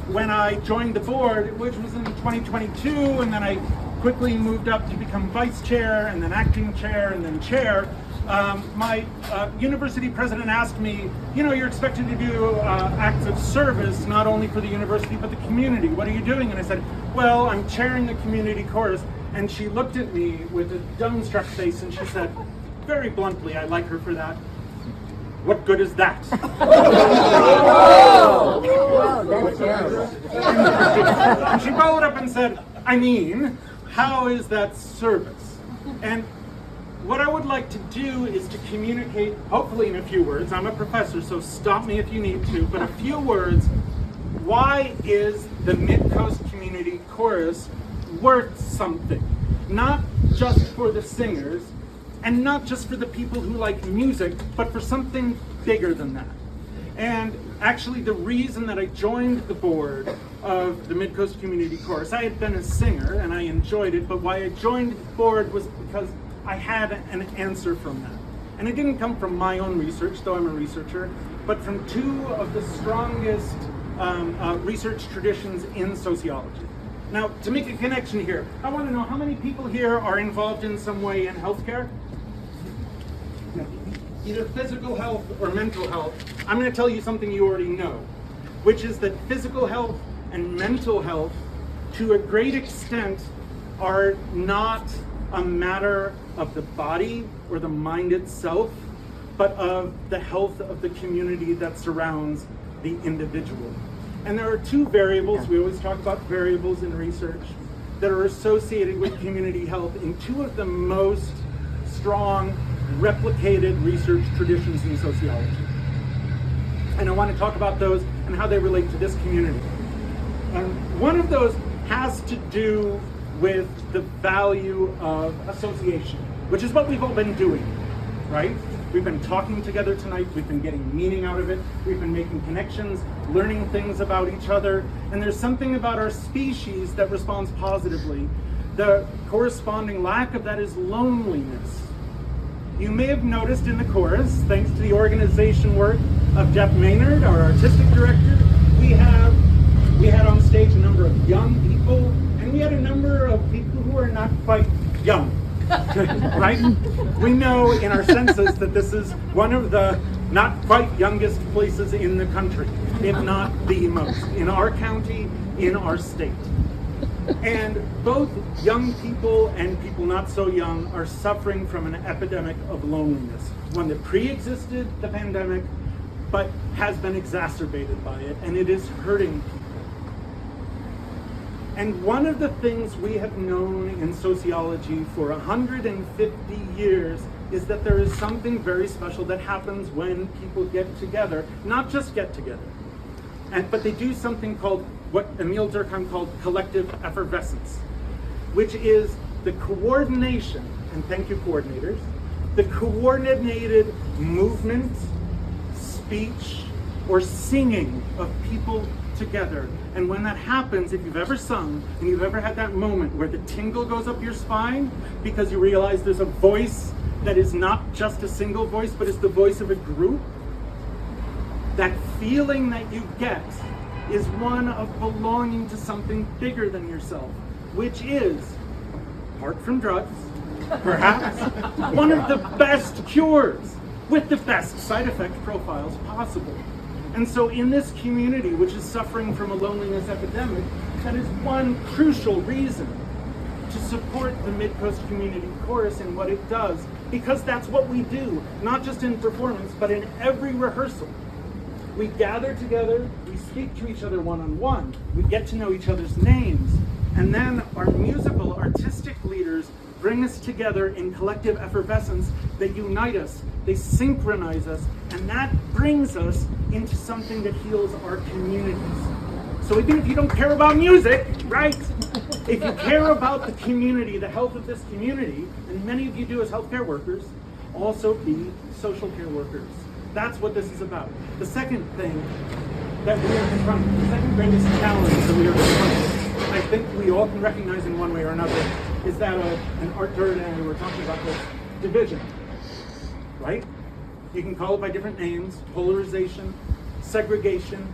when I joined the board, which was in 2022, and then I quickly moved up to become vice chair, and then acting chair, and then chair, my university president asked me, you're expected to do acts of service, not only for the university, but the community. What are you doing? And I said, well, I'm chairing the community chorus. And she looked at me with a dumbstruck face, and she said, very bluntly, I like her for that, what good is that? And she followed up and said, how is that service? And what I would like to do is to communicate, hopefully in a few words, I'm a professor, so stop me if you need to, but a few words, why is the Midcoast Community Chorus worth something? Not just for the singers, and not just for the people who like music, but for something bigger than that. And actually the reason that I joined the board of the Midcoast Community Chorus, I had been a singer and I enjoyed it, but why I joined the board was because I had an answer from that. And it didn't come from my own research, though I'm a researcher, but from two of the strongest research traditions in sociology. Now, to make a connection here, I want to know how many people here are involved in some way in healthcare? Either physical health or mental health. I'm going to tell you something you already know, which is that physical health and mental health, to a great extent, are not a matter of the body or the mind itself, but of the health of the community that surrounds the individual. And there are two variables, we always talk about variables in research, that are associated with community health in two of the most strong, replicated research traditions in sociology. And I want to talk about those and how they relate to this community. One of those has to do with the value of association, which is what we've all been doing, right? We've been talking together tonight, we've been getting meaning out of it, we've been making connections, learning things about each other, and there's something about our species that responds positively. The corresponding lack of that is loneliness. You may have noticed in the chorus, thanks to the organization work of Jeff Maynard, our artistic director, we had on stage a number of young people, and we had a number of people who are not quite young, right? We know in our census that this is one of the not quite youngest places in the country, if not the most, in our county, in our state. And both young people and people not so young are suffering from an epidemic of loneliness, one that pre-existed the pandemic, but has been exacerbated by it, and it is hurting people. And one of the things we have known in sociology for 150 years is that there is something very special that happens when people get together, not just get together, but they do something called, what Emile Durkheim called collective effervescence, which is the coordination, and thank you coordinators, the coordinated movement, speech, or singing of people together. And when that happens, if you've ever sung and you've ever had that moment where the tingle goes up your spine because you realize there's a voice that is not just a single voice, but is the voice of a group, that feeling that you get is one of belonging to something bigger than yourself, which is, apart from drugs, perhaps, one of the best cures with the best side effect profiles possible. And so in this community, which is suffering from a loneliness epidemic, that is one crucial reason to support the Midcoast Community Chorus and what it does, because that's what we do, not just in performance, but in every rehearsal. We gather together, we speak to each other one-on-one, we get to know each other's names, and then our musical, artistic leaders bring us together in collective effervescence. They unite us, they synchronize us, and that brings us into something that heals our communities. So even if you don't care about music, right? If you care about the community, the health of this community, and many of you do as healthcare workers, also be social care workers. That's what this is about. The second thing that we are confronting, the second greatest challenge that we are confronting, I think we all can recognize in one way or another, is that of, and Art Durden and I were talking about this, division, right? You can call it by different names, polarization, segregation.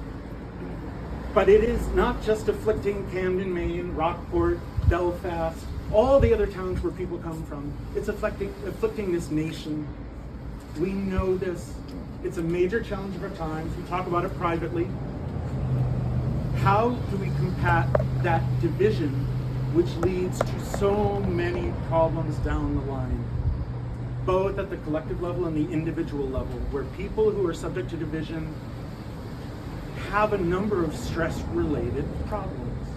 But it is not just afflicting Camden, Maine, Rockport, Belfast, all the other towns where people come from. It's afflicting this nation. We know this. It's a major challenge of our times. We talk about it privately. How do we combat that division which leads to so many problems down the line, both at the collective level and the individual level, where people who are subject to division have a number of stress-related problems?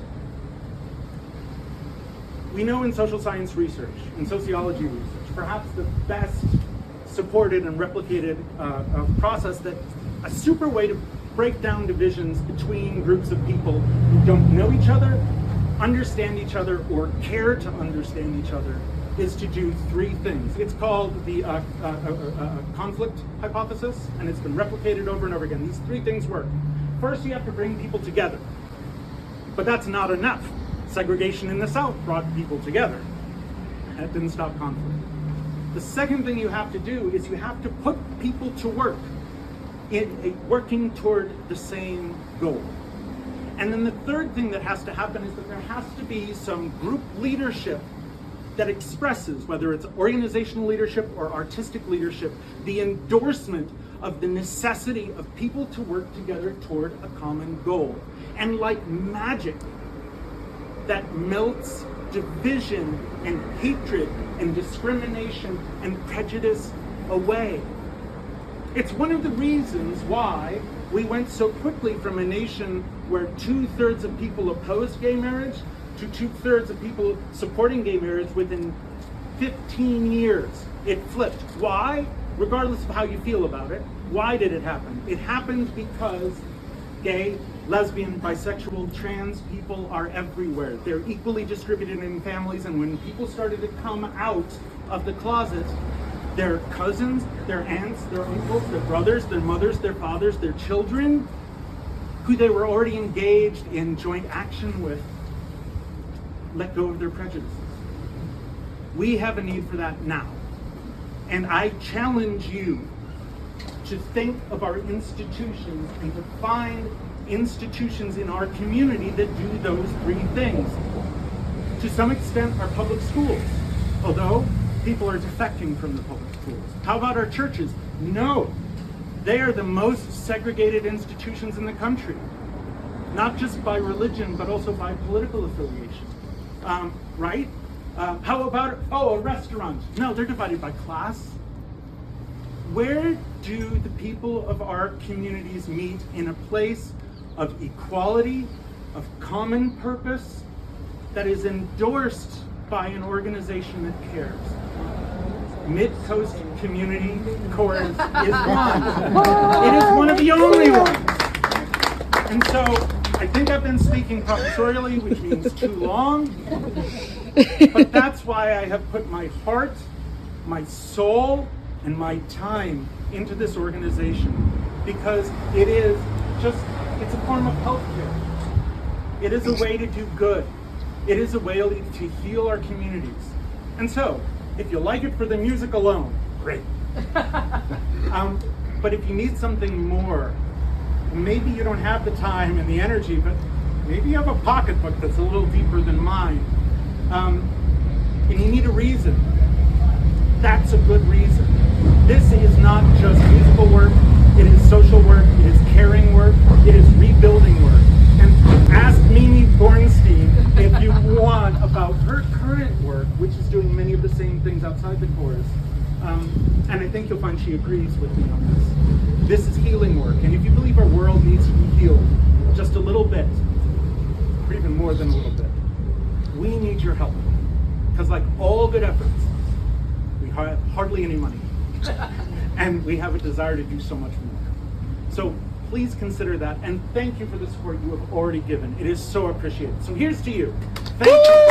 We know in social science research, in sociology research, perhaps the best supported and replicated process, that a super way to break down divisions between groups of people who don't know each other, understand each other, or care to understand each other is to do three things. It's called the conflict hypothesis, and it's been replicated over and over again. These three things work. First, you have to bring people together. But that's not enough. Segregation in the South brought people together. That didn't stop conflict. The second thing you have to do is you have to put people to work in working toward the same goal. And then the third thing that has to happen is that there has to be some group leadership that expresses, whether it's organizational leadership or artistic leadership, the endorsement of the necessity of people to work together toward a common goal. And like magic, that melts division and hatred and discrimination and prejudice away. It's one of the reasons why we went so quickly from a nation where 2/3 of people opposed gay marriage to 2/3 of people supporting gay marriage within 15 years. It flipped. Why? Regardless of how you feel about it. Why did it happen? It happened because gay, lesbian, bisexual, trans people are everywhere. They're equally distributed in families, and when people started to come out of the closet, their cousins, their aunts, their uncles, their brothers, their mothers, their fathers, their children, who they were already engaged in joint action with, let go of their prejudices. We have a need for that now. And I challenge you to think of our institutions and to find institutions in our community that do those three things. To some extent, our public schools, although people are defecting from the public schools. How about our churches? No, they are the most segregated institutions in the country, not just by religion, but also by political affiliation, right? How about, a restaurant? No, they're divided by class. Where do the people of our communities meet in a place of equality, of common purpose, that is endorsed by an organization that cares? Midcoast Community Chorus is one. It is one of the only ones. And so I think I've been speaking professorially, which means too long. But that's why I have put my heart, my soul, and my time into this organization, because it is it's a form of healthcare. It is a way to do good. It is a way to heal our communities. And so, if you like it for the music alone, great. But if you need something more, maybe you don't have the time and the energy, but maybe you have a pocketbook that's a little deeper than mine, and you need a reason. That's a good reason. This is not just musical work, it is social work, it is caring work, it is rebuilding work. And ask Mimi Bornstein if you want about her current work, which is doing many of the same things outside the chorus. And I think you'll find she agrees with me on this. This is healing work, and if you believe our world needs to be healed just a little bit, or even more than a little bit, we need your help. Because like all good efforts, we have hardly any money. And we have a desire to do so much more. So please consider that, and thank you for the support you have already given. It is so appreciated. So here's to you. Thank you.